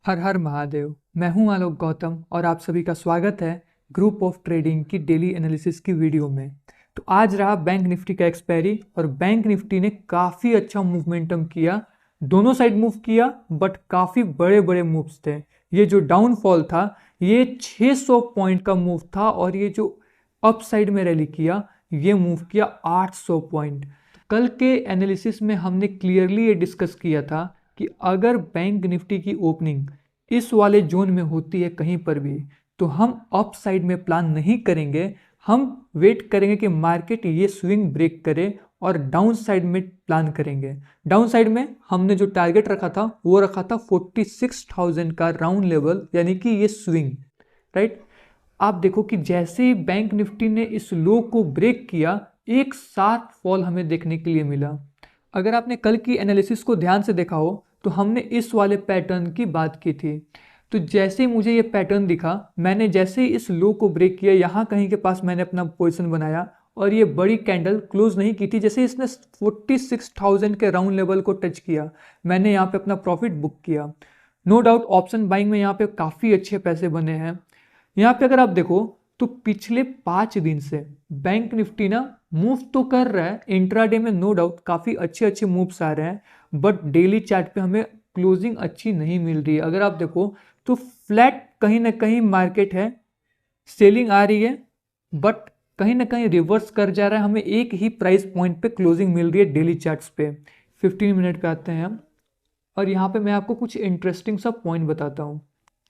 हर हर महादेव। मैं हूं आलोक गौतम और आप सभी का स्वागत है ग्रुप ऑफ ट्रेडिंग की डेली एनालिसिस की वीडियो में। तो आज रहा बैंक निफ्टी का एक्सपायरी और बैंक निफ्टी ने काफ़ी अच्छा मूवमेंटम किया। दोनों साइड मूव किया बट काफ़ी बड़े बड़े मूव्स थे। ये जो डाउनफॉल था ये 600 पॉइंट का मूव था और ये जो अप साइड में रैली किया ये मूव किया 800 पॉइंट। कल के एनालिसिस में हमने क्लियरली ये डिस्कस किया था कि अगर बैंक निफ्टी की ओपनिंग इस वाले जोन में होती है कहीं पर भी तो हम अप साइड में प्लान नहीं करेंगे। हम वेट करेंगे कि मार्केट ये स्विंग ब्रेक करे और डाउन साइड में प्लान करेंगे। डाउन साइड में हमने जो टारगेट रखा था वो रखा था 46,000 का राउंड लेवल, यानी कि ये स्विंग, राइट। आप देखो कि जैसे ही बैंक निफ्टी ने इस लो को ब्रेक किया एक साथ फॉल हमें देखने के लिए मिला। अगर आपने कल की एनालिसिस को ध्यान से देखा हो तो हमने इस वाले पैटर्न की बात की थी। तो जैसे ही मुझे ये पैटर्न दिखा, मैंने जैसे ही इस लो को ब्रेक किया यहाँ कहीं के पास मैंने अपना पोजीशन बनाया और ये बड़ी कैंडल क्लोज नहीं की थी। जैसे इसने 46,000 के राउंड लेवल को टच किया मैंने यहाँ पे अपना प्रॉफिट बुक किया। नो डाउट ऑप्शन बाइंग में यहाँ पे काफ़ी अच्छे पैसे बने हैं। यहाँ पे अगर आप देखो तो पिछले 5 दिन से बैंक निफ्टी ना मूव तो कर रहा है, इंट्राडे में नो डाउट काफ़ी अच्छे अच्छे मूव्स आ रहे हैं बट डेली चार्ट पे हमें क्लोजिंग अच्छी नहीं मिल रही है। अगर आप देखो तो फ्लैट कहीं ना कहीं मार्केट है, सेलिंग आ रही है बट कहीं ना कहीं रिवर्स कर जा रहा है। हमें एक ही प्राइस पॉइंट पे क्लोजिंग मिल रही है डेली चार्ट्स पे। 15 मिनट पे आते हैं हम और यहाँ पे मैं आपको कुछ इंटरेस्टिंग सा पॉइंट बताता हूँ।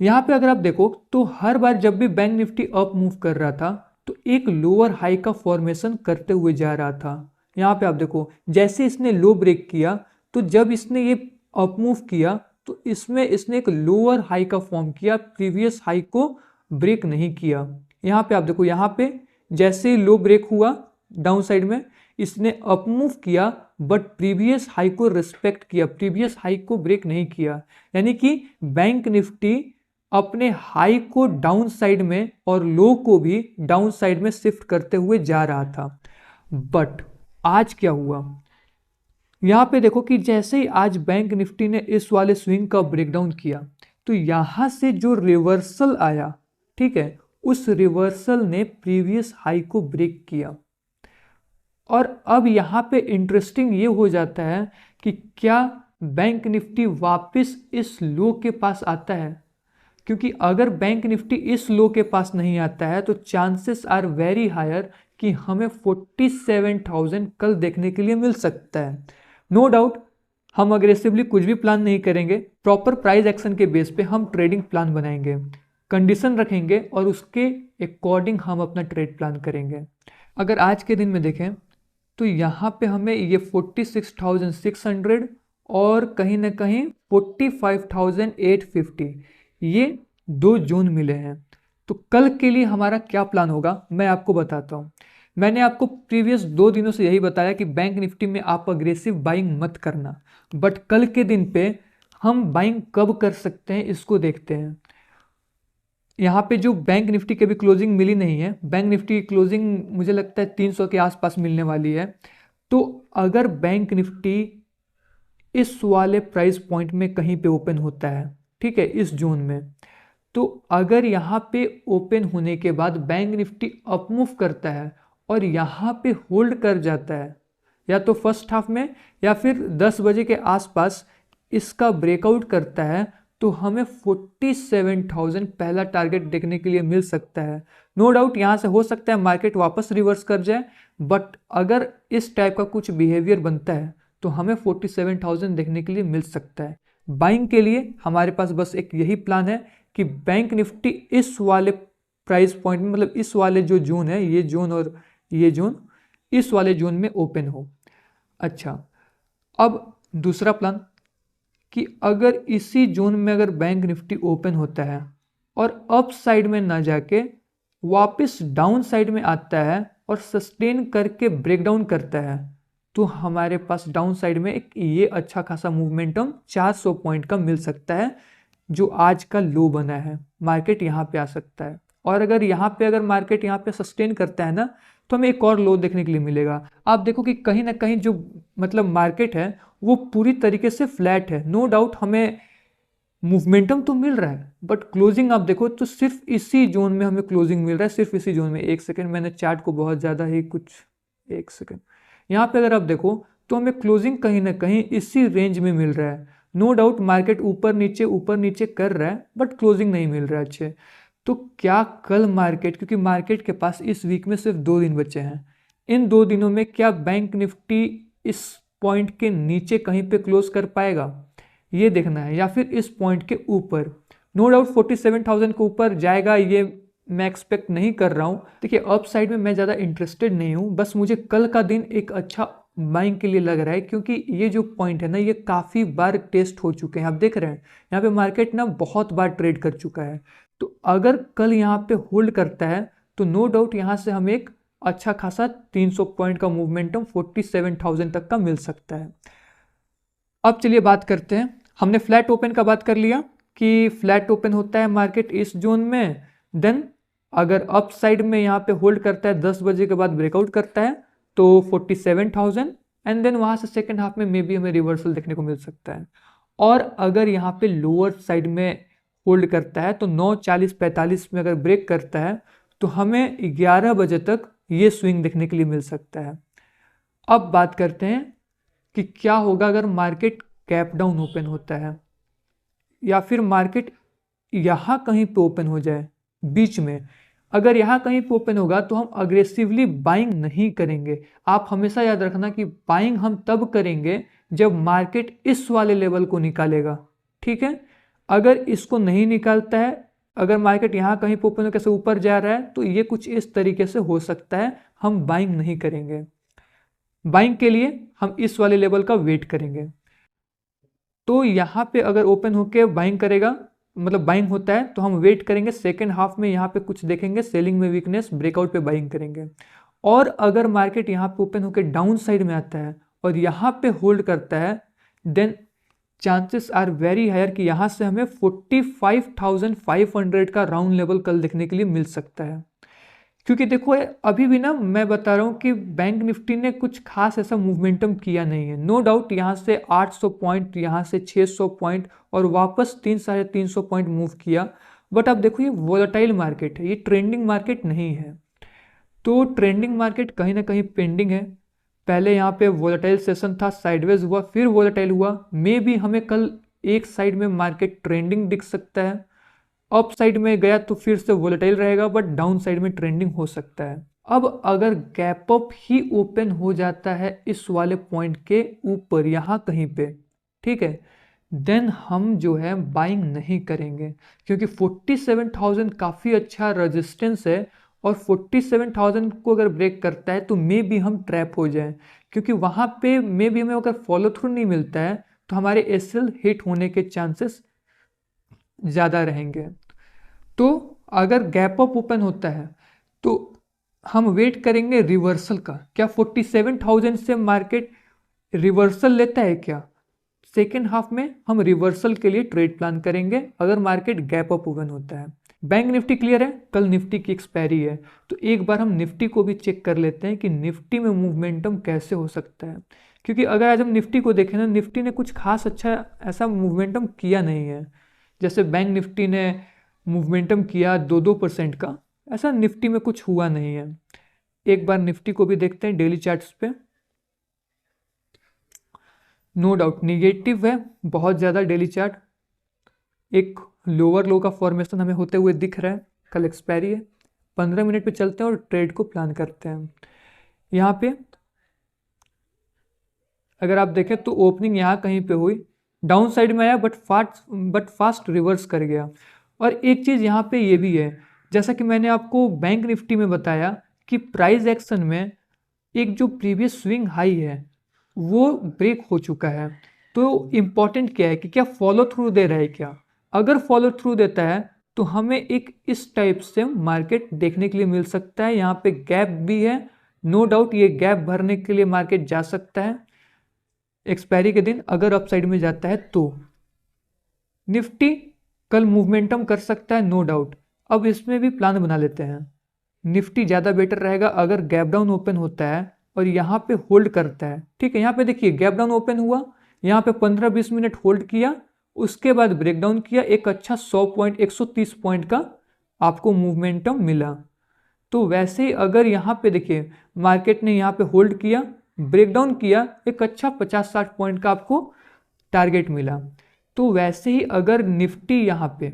यहाँ पे अगर आप देखो तो हर बार जब भी बैंक निफ्टी अप मूव कर रहा था तो एक लोअर हाई का फॉर्मेशन करते हुए जा रहा था। यहाँ पे आप देखो जैसे इसने लो ब्रेक किया तो जब इसने ये अप मूव किया तो इसमें इसने एक लोअर हाई का फॉर्म किया, प्रीवियस हाई को ब्रेक नहीं किया। यहाँ पे आप देखो यहाँ पे जैसे ही लो ब्रेक हुआ डाउन साइड में इसने अप मूव किया बट प्रीवियस हाई को रिस्पेक्ट किया, प्रीवियस हाई को ब्रेक नहीं किया। यानी कि बैंक निफ्टी अपने हाई को डाउन साइड में और लो को भी डाउन साइड में शिफ्ट करते हुए जा रहा था। बट आज क्या हुआ, यहाँ पे देखो कि जैसे ही आज बैंक निफ्टी ने इस वाले स्विंग का ब्रेकडाउन किया तो यहाँ से जो रिवर्सल आया, ठीक है, उस रिवर्सल ने प्रीवियस हाई को ब्रेक किया। और अब यहाँ पे इंटरेस्टिंग ये हो जाता है कि क्या बैंक निफ्टी वापस इस लो के पास आता है, क्योंकि अगर बैंक निफ्टी इस लो के पास नहीं आता है तो चांसेस आर वेरी हायर कि हमें 47,000 कल देखने के लिए मिल सकता है। नो डाउट हम अग्रेसिवली कुछ भी प्लान नहीं करेंगे, प्रॉपर प्राइस एक्शन के बेस पे हम ट्रेडिंग प्लान बनाएंगे, कंडीशन रखेंगे और उसके अकॉर्डिंग हम अपना ट्रेड प्लान करेंगे। अगर आज के दिन में देखें तो यहाँ पे हमें ये 46,600 और कहीं ना कहीं 45,850 ये दो जोन मिले हैं। तो कल के लिए हमारा क्या प्लान होगा मैं आपको बताता हूँ। मैंने आपको प्रीवियस 2 दिनों से यही बताया कि बैंक निफ्टी में आप अग्रेसिव बाइंग मत करना, बट कल के दिन पे हम बाइंग कब कर सकते हैं इसको देखते हैं। यहाँ पे जो बैंक निफ्टी के भी क्लोजिंग मिली नहीं है, बैंक निफ्टी की क्लोजिंग मुझे लगता है 300 के आसपास मिलने वाली है। तो अगर बैंक निफ्टी इस वाले प्राइस पॉइंट में कहीं पे ओपन होता है, ठीक है, इस जोन में, तो अगर यहाँ पे ओपन होने के बाद बैंक निफ्टी अप मूव करता है और यहाँ पे होल्ड कर जाता है या तो फर्स्ट हाफ में या फिर 10 बजे के आसपास इसका ब्रेकआउट करता है तो हमें 47,000 पहला टारगेट देखने के लिए मिल सकता है। नो डाउट यहाँ से हो सकता है मार्केट वापस रिवर्स कर जाए, बट अगर इस टाइप का कुछ बिहेवियर बनता है तो हमें 47,000 देखने के लिए मिल सकता है। बाइंग के लिए हमारे पास बस एक यही प्लान है कि बैंक निफ्टी इस वाले प्राइस पॉइंट में, मतलब इस वाले जो जोन है, ये जोन और ये जोन, इस वाले जोन में ओपन हो। अच्छा, अब दूसरा प्लान कि अगर इसी जोन में अगर बैंक निफ्टी ओपन होता है और अप साइड में ना जाके वापस डाउन साइड में आता है और सस्टेन करके ब्रेकडाउन करता है तो हमारे पास डाउन साइड में एक ये अच्छा खासा मूवमेंटम 400 पॉइंट का मिल सकता है। जो आज का लो बना है मार्केट यहाँ पे आ सकता है, और अगर यहाँ पे अगर मार्केट यहाँ पे सस्टेन करता है ना तो हमें एक और लो देखने के लिए मिलेगा। आप देखो कि कहीं ना कहीं जो मतलब मार्केट है वो पूरी तरीके से फ्लैट है। नो डाउट हमें मूवमेंटम तो मिल रहा है बट क्लोजिंग आप देखो तो सिर्फ इसी जोन में हमें क्लोजिंग मिल रहा है, सिर्फ इसी जोन में। एक सेकेंड, मैंने चार्ट को बहुत ज़्यादा ही कुछ, एक सेकेंड, यहाँ पे अगर आप देखो तो हमें क्लोजिंग कहीं ना कहीं इसी रेंज में मिल रहा है। नो डाउट मार्केट ऊपर नीचे कर रहा है बट क्लोजिंग नहीं मिल रहा है अच्छे। तो क्या कल मार्केट, क्योंकि मार्केट के पास इस वीक में सिर्फ 2 दिन बचे हैं, इन 2 दिनों में क्या बैंक निफ्टी इस पॉइंट के नीचे कहीं पे क्लोज कर पाएगा, ये देखना है, या फिर इस पॉइंट के ऊपर। नो डाउट 47,000 के ऊपर जाएगा, ये मैं एक्सपेक्ट नहीं कर रहा हूँ। देखिए अप साइड में मैं ज़्यादा इंटरेस्टेड नहीं हूँ, बस मुझे कल का दिन एक अच्छा बाइंग के लिए लग रहा है, क्योंकि ये जो पॉइंट है ना ये काफ़ी बार टेस्ट हो चुके हैं। आप देख रहे हैं यहाँ पे मार्केट ना बहुत बार ट्रेड कर चुका है। तो अगर कल यहाँ पे होल्ड करता है तो नो डाउट यहाँ से हमें एक अच्छा खासा 300 पॉइंट का मूवमेंटम 47,000 तक का मिल सकता है। अब चलिए बात करते हैं, हमने फ्लैट ओपन का बात कर लिया कि फ्लैट ओपन होता है मार्केट इस जोन में, देन अगर अप साइड में यहाँ पे होल्ड करता है 10 बजे के बाद ब्रेकआउट करता है तो 47,000 एंड देन वहाँ से सेकेंड हाफ में मे बी हमें रिवर्सल देखने को मिल सकता है। और अगर यहाँ पे लोअर साइड में होल्ड करता है तो 9:40-45 में अगर ब्रेक करता है तो हमें 11 बजे तक ये स्विंग देखने के लिए मिल सकता है। अब बात करते हैं कि क्या होगा अगर मार्केट गैप डाउन ओपन होता है या फिर मार्केट यहाँ कहीं पे ओपन हो जाए बीच में। अगर यहाँ कहीं पे ओपन होगा तो हम अग्रेसिवली बाइंग नहीं करेंगे। आप हमेशा याद रखना कि बाइंग हम तब करेंगे जब मार्केट इस वाले लेवल को निकालेगा, ठीक है। अगर इसको नहीं निकालता है, अगर मार्केट यहाँ कहीं पे ओपन होकर से ऊपर जा रहा है तो ये कुछ इस तरीके से हो सकता है, हम बाइंग नहीं करेंगे। बाइंग के लिए हम इस वाले लेवल का वेट करेंगे। तो यहाँ पे अगर ओपन होके बाइंग करेगा, मतलब बाइंग होता है, तो हम वेट करेंगे सेकेंड हाफ में यहाँ पे कुछ देखेंगे सेलिंग में वीकनेस, ब्रेकआउट पे बाइंग करेंगे। और अगर मार्केट यहाँ पे ओपन होकर डाउन साइड में आता है और यहाँ पे होल्ड करता है then chances are very higher कि यहाँ से हमें 45,500 का राउंड लेवल कल देखने के लिए मिल सकता है। क्योंकि देखो अभी भी ना मैं बता रहा हूँ कि बैंक निफ्टी ने कुछ खास ऐसा मूवमेंटम किया नहीं है। नो डाउट यहाँ से 800 पॉइंट, यहाँ से 600 पॉइंट और वापस 300-350 पॉइंट मूव किया, बट अब देखो ये वोलेटाइल मार्केट है, ये ट्रेंडिंग मार्केट नहीं है। तो ट्रेंडिंग मार्केट कहीं ना कहीं पेंडिंग है। पहले यहाँ पे वोलेटाइल सेशन था, साइडवेज हुआ, फिर वोलेटाइल हुआ, मे भी हमें कल एक साइड में मार्केट ट्रेंडिंग दिख सकता है, अप साइड में गया तो फिर से वोलेटाइल रहेगा बट डाउन साइड में ट्रेंडिंग हो सकता है। अब अगर गैप अप ही ओपन हो जाता है इस वाले पॉइंट के ऊपर यहाँ कहीं पे, ठीक है, देन हम जो है बाइंग नहीं करेंगे, क्योंकि 47,000 काफ़ी अच्छा रेजिस्टेंस है और 47,000 को अगर ब्रेक करता है तो मे भी हम ट्रैप हो जाएं, क्योंकि वहाँ पे मे भी हमें अगर फॉलो थ्रू नहीं मिलता है तो हमारे एसएल हिट होने के चांसेस ज़्यादा रहेंगे। तो अगर गैप अप ओपन होता है तो हम वेट करेंगे रिवर्सल का। क्या 47,000 से मार्केट रिवर्सल लेता है क्या? सेकेंड हाफ में हम रिवर्सल के लिए ट्रेड प्लान करेंगे अगर मार्केट गैप अप ओपन होता है। बैंक निफ्टी क्लियर है, कल निफ्टी की एक्सपायरी है, तो एक बार हम निफ्टी को भी चेक कर लेते हैं कि निफ्टी में मूवमेंटम कैसे हो सकता है। क्योंकि अगर आज हम निफ्टी को देखें ना, निफ्टी ने कुछ खास अच्छा ऐसा मूवमेंटम किया नहीं है। जैसे बैंक निफ्टी ने मूवमेंटम किया 2-2% का, ऐसा निफ्टी में कुछ हुआ नहीं है। एक बार निफ्टी को भी देखते हैं डेली चार्ट्स पे। नो डाउट निगेटिव है बहुत ज़्यादा डेली चार्ट, एक लोअर लो का फॉर्मेशन हमें होते हुए दिख रहा है। कल एक्सपायरी है, 15 मिनट पे चलते हैं और ट्रेड को प्लान करते हैं। यहाँ पे अगर आप देखें तो ओपनिंग यहाँ कहीं पे हुई, डाउन साइड में आया बट फास्ट रिवर्स कर गया। और एक चीज़ यहाँ पे ये भी है, जैसा कि मैंने आपको बैंक निफ्टी में बताया कि प्राइस एक्शन में एक जो प्रीवियस स्विंग हाई है वो ब्रेक हो चुका है। तो इम्पॉर्टेंट क्या है कि क्या फॉलो थ्रू दे रहा है क्या? अगर फॉलो थ्रू देता है तो हमें एक इस टाइप से मार्केट देखने के लिए मिल सकता है। यहाँ पे गैप भी है, नो डाउट ये गैप भरने के लिए मार्केट जा सकता है एक्सपायरी के दिन। अगर अपसाइड में जाता है तो निफ्टी कल मूवमेंटम कर सकता है, नो डाउट। अब इसमें भी प्लान बना लेते हैं। निफ्टी ज़्यादा बेटर रहेगा अगर गैप डाउन ओपन होता है और यहाँ पे होल्ड करता है, ठीक है। यहाँ पे देखिए गैप डाउन ओपन हुआ, यहाँ पे 15-20 मिनट होल्ड किया उसके बाद ब्रेकडाउन किया, एक अच्छा 100 पॉइंट 130 पॉइंट का आपको मूवमेंटम मिला। तो वैसे ही अगर यहाँ पे देखिए मार्केट ने यहाँ पे होल्ड किया, ब्रेकडाउन किया, एक अच्छा 50-60 पॉइंट का आपको टारगेट मिला। तो वैसे ही अगर निफ्टी यहाँ पे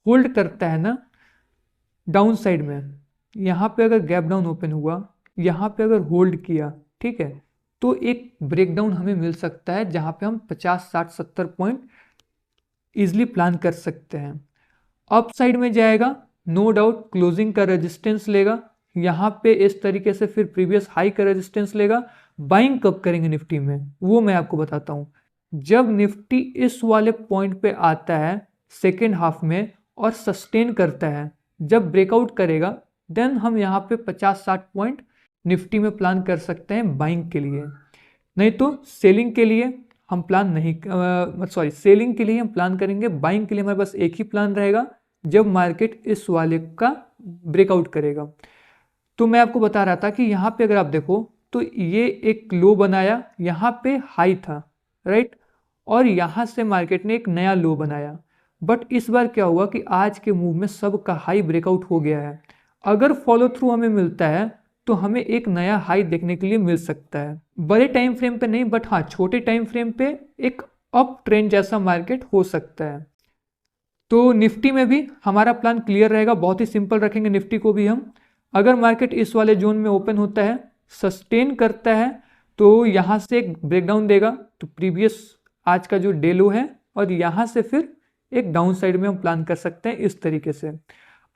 होल्ड करता है ना डाउन साइड में, यहाँ पे अगर गैप डाउन ओपन हुआ, यहाँ पे अगर होल्ड किया, ठीक है, तो एक ब्रेकडाउन हमें मिल सकता है जहाँ पे हम 50, 60, 70 पॉइंट इजिली प्लान कर सकते हैं। अप साइड में जाएगा, नो डाउट क्लोजिंग का रेजिस्टेंस लेगा, यहाँ पे इस तरीके से फिर प्रीवियस हाई का रेजिस्टेंस लेगा। बाइंग कब करेंगे निफ्टी में वो मैं आपको बताता हूँ। जब निफ्टी इस वाले पॉइंट पे आता है सेकेंड हाफ में और सस्टेन करता है, जब ब्रेकआउट करेगा देन हम यहाँ पे 50-60 पॉइंट निफ्टी में प्लान कर सकते हैं बाइंग के लिए। नहीं तो सेलिंग के लिए हम प्लान नहीं सेलिंग के लिए हम प्लान करेंगे। बाइंग के लिए हमारे पास एक ही प्लान रहेगा जब मार्केट इस वाले का ब्रेकआउट करेगा। तो मैं आपको बता रहा था कि यहाँ पे अगर आप देखो तो ये एक लो बनाया, यहाँ पे हाई था, राइट, और यहाँ से मार्केट ने एक नया लो बनाया। बट इस बार क्या हुआ कि आज के मूव में सबका हाई ब्रेकआउट हो गया है। अगर फॉलो थ्रू हमें मिलता है तो हमें एक नया हाई देखने के लिए मिल सकता है। बड़े टाइम फ्रेम पे नहीं, बट हाँ छोटे टाइम फ्रेम पे एक अप ट्रेंड जैसा मार्केट हो सकता है। तो निफ्टी में भी हमारा प्लान क्लियर रहेगा, बहुत ही सिंपल रखेंगे निफ्टी को भी हम। अगर मार्केट इस वाले जोन में ओपन होता है, सस्टेन करता है, तो यहाँ से एक ब्रेकडाउन देगा, तो प्रीवियस आज का जो डे लो है, और यहाँ से फिर एक डाउन साइड में हम प्लान कर सकते हैं इस तरीके से।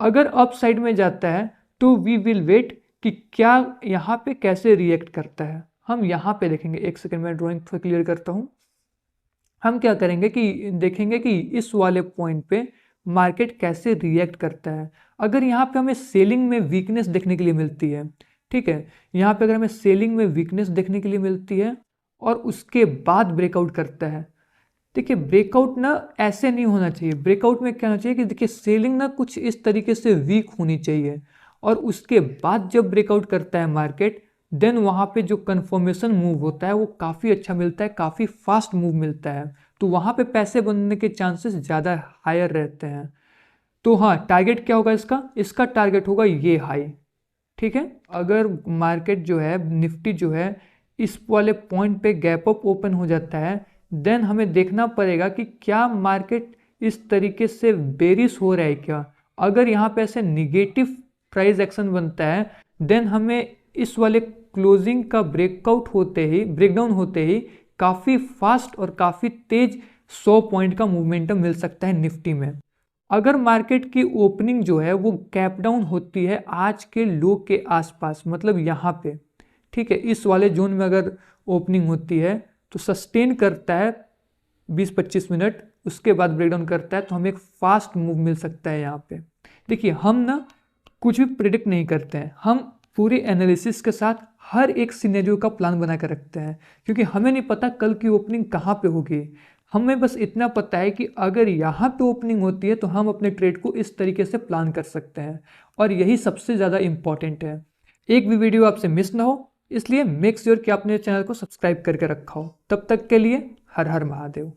अगर अप साइड में जाता है तो वी विल वेट कि क्या यहाँ पे कैसे रिएक्ट करता है। हम यहाँ पे देखेंगे, एक सेकेंड में ड्राइंग थोड़ा क्लियर करता हूँ। हम क्या करेंगे कि देखेंगे कि इस वाले पॉइंट पे मार्केट कैसे रिएक्ट करता है। अगर यहाँ पे हमें सेलिंग में वीकनेस देखने के लिए मिलती है, ठीक है, यहाँ पे अगर हमें सेलिंग में वीकनेस देखने के लिए मिलती है और उसके बाद ब्रेकआउट करता है, देखिए ब्रेकआउट ना ऐसे नहीं होना चाहिए। ब्रेकआउट में क्या होना चाहिए कि देखिए सेलिंग ना कुछ इस तरीके से वीक होनी चाहिए, और उसके बाद जब ब्रेकआउट करता है मार्केट, देन वहाँ पे जो कन्फर्मेशन मूव होता है वो काफ़ी अच्छा मिलता है, काफ़ी फास्ट मूव मिलता है। तो वहाँ पे पैसे बनने के चांसेस ज़्यादा हायर रहते हैं। तो हाँ, टारगेट क्या होगा इसका टारगेट होगा ये हाई, ठीक है। अगर मार्केट जो है निफ्टी जो है इस वाले पॉइंट पे गैप अप ओपन हो जाता है, देन हमें देखना पड़ेगा कि क्या मार्केट इस तरीके से बेरिश हो रहा है क्या। अगर यहाँ पे ऐसे निगेटिव प्राइस एक्शन बनता है, देन हमें इस वाले क्लोजिंग का ब्रेकडाउन होते ही काफ़ी फास्ट और काफ़ी तेज 100 पॉइंट का मूवमेंटम मिल सकता है निफ्टी में। अगर मार्केट की ओपनिंग जो है वो गैप डाउन होती है आज के लो के आसपास, मतलब यहाँ पे, ठीक है, इस वाले जोन में अगर ओपनिंग होती है तो सस्टेन करता है 20-25 मिनट, उसके बाद ब्रेकडाउन करता है, तो हमें एक फास्ट मूव मिल सकता है यहाँ पे। देखिए हम ना कुछ भी प्रिडिक्ट नहीं करते हैं, हम पूरे एनालिसिस के साथ हर एक सिनेरियो का प्लान बना कर रखते हैं, क्योंकि हमें नहीं पता कल की ओपनिंग कहाँ पे होगी। हमें बस इतना पता है कि अगर यहाँ पे ओपनिंग होती है तो हम अपने ट्रेड को इस तरीके से प्लान कर सकते हैं, और यही सबसे ज़्यादा इम्पॉर्टेंट है। एक भी वीडियो आपसे मिस ना हो, इसलिए मेक श्योर कि आपने चैनल को सब्सक्राइब करके रखा हो। तब तक के लिए हर हर महादेव।